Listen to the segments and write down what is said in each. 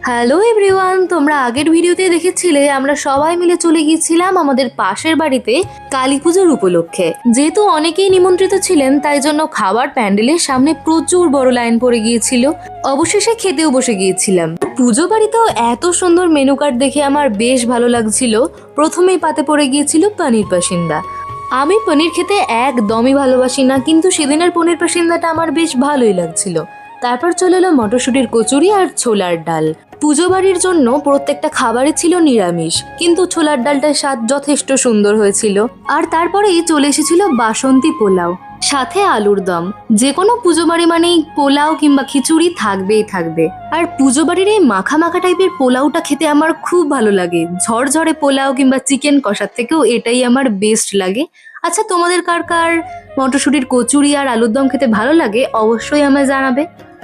Hello everyone, তোমরা আগের ভিডিওতে দেখেছিলে আমরা সবাই মিলে চলে গিয়েছিলাম আমাদের পাশের বাড়িতে কালী পুজোর উপলক্ষে। যেহেতু অনেকেই নিমন্ত্রিত ছিলেন তাই জন্য খাবার প্যান্ডেলের সামনে প্রচুর বড় লাইন পড়ে গিয়েছিল। অবশেষে খেতেও বসে গিয়েছিলাম। পুজো বাড়িতেও এত সুন্দর মেনু কার্ড দেখে আমার বেশ ভালো লাগছিল। প্রথমেই পাতে পড়ে গিয়েছিল পনির পাসিন্দা। আমি পনির খেতে একদমই ভালোবাসি না, কিন্তু সেদিনের পনির পাসিন্দাটা আমার বেশ ভালোই লাগছিল। তারপর চলে এলো মটরশুঁটির কচুরি আর ছোলার ডাল। পুজো বাড়ির জন্য প্রত্যেকটা খাবারই ছিল নিরামিষ, কিন্তু ছোলার ডালটার স্বাদ যথেষ্ট সুন্দর হয়েছিল। আর তারপরেই চলে এসেছিল বাসন্তী পোলাও, সাথে আলুর দম। যে কোনো পুজো বাড়ি মানেই পোলাও কিংবা খিচুড়ি থাকবেই থাকবে। আর পুজো বাড়ির এই মাখা মাখা টাইপের পোলাওটা খেতে আমার খুব ভালো লাগে। ঝরঝরে পোলাও কিংবা চিকেন কষার থেকেও এটাই আমার বেস্ট লাগে। আচ্ছা, তোমাদের কার কার মটরশুঁটির কচুরি আর আলুর দম খেতে ভালো লাগে অবশ্যই আমায় জানাবে।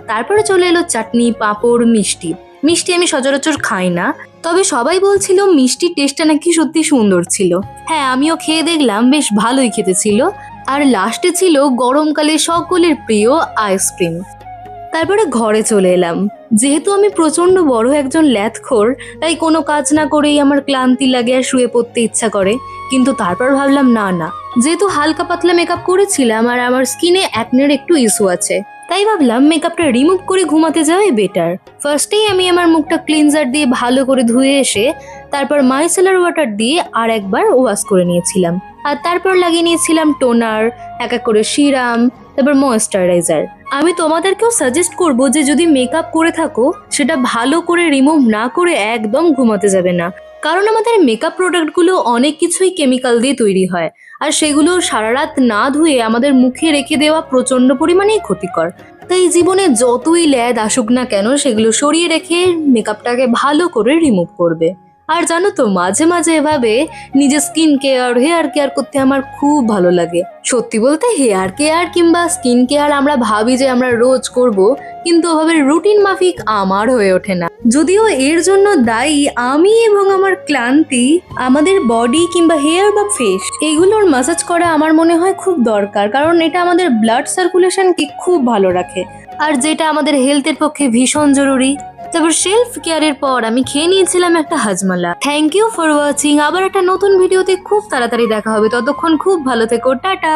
তারপরে চলে এলো চাটনি, পাঁপড়, মিষ্টি। মিষ্টি আমি সচরাচর খাই না, তবে সবাই বলছিল মিষ্টির টেস্টটা নাকি সত্যি সুন্দর ছিল। হ্যাঁ, আমিও খেয়ে দেখলাম, বেশ ভালোই খেতে ছিল। আর লাস্টে ছিল গরমকালে সকলের প্রিয় আইসক্রিম। তারপরে ঘরে চলে এলাম। যেহেতু আমি প্রচন্ড বড় একজন ল্যাথখোর, তাই কোনো কাজ না করেই আমার ক্লান্তি লাগে আর শুয়ে পড়তে ইচ্ছা করে। কিন্তু তারপর ভাবলাম না, যেহেতু হালকা পাতলা মেকআপ করেছিলাম আর আমার স্কিনে অ্যাকনের একটু ইস্যু আছে, তাই ভাবলাম মেকআপটা রিমুভ করে ঘুমাতে যাওয়াই বেটার। ফার্স্টেই আমি আমার মুখটা ক্লিনজার দিয়ে ভালো করে ধুয়ে এসে তারপর মাইসেলার ওয়াটার দিয়ে আর একবার ওয়াশ করে নিয়েছিলাম। আর তারপর লাগিয়ে নিয়েছিলাম টোনার, এক এক করে সিরাম, তারপর ময়েশ্চারাইজার। আমি তোমাদেরকেও সাজেস্ট করব যে যদি মেকআপ করে থাকো সেটা ভালো করে রিমুভ না করে একদম ঘুমাতে যাবে না, কারণ আমাদের মেকআপ প্রোডাক্টগুলো অনেক কিছুই কেমিক্যাল দিয়ে তৈরি হয়। আর সেগুলো সারা রাত না ধুয়ে আমাদের মুখে রেখে দেওয়া প্রচন্ড পরিমাণেই ক্ষতিকর। তাই জীবনে যতই ল্যাদ আসুক না কেন সেগুলো সরিয়ে রেখে মেকআপটাকে ভালো করে রিমুভ করবে। আর জানো তো, মাঝে মাঝে এভাবে নিজের স্কিন কেয়ার, হেয়ার কেয়ার করতে আমার খুব ভালো লাগে। সত্যি বলতে হেয়ার কেয়ার কিংবা স্কিন কেয়ার আমরা ভাবি যে আমরা রোজ করব, কিন্তু ওভাবে রুটিন মাফিক আমার হয়ে ওঠে না। যদিও এর জন্য দায়ী আমি এবং আমার ক্লান্তি। আমাদের বডি কিংবা হেয়ার বা ফেস এগুলোর ম্যাসাজ করা আমার মনে হয় খুব দরকার, কারণ এটা আমাদের ব্লাড সার্কুলেশনকে খুব ভালো রাখে, আর যেটা আমাদের হেলথের পক্ষে ভীষণ জরুরি। তারপর সেলফ কেয়ারের পর আমি খেয়ে নিয়েছিলাম একটা হাজমালা। Thank you for watching. আবার একটা নতুন ভিডিওতে খুব তাড়াতাড়ি দেখা হবে। ততক্ষণ খুব ভালো থেকো, টাটা।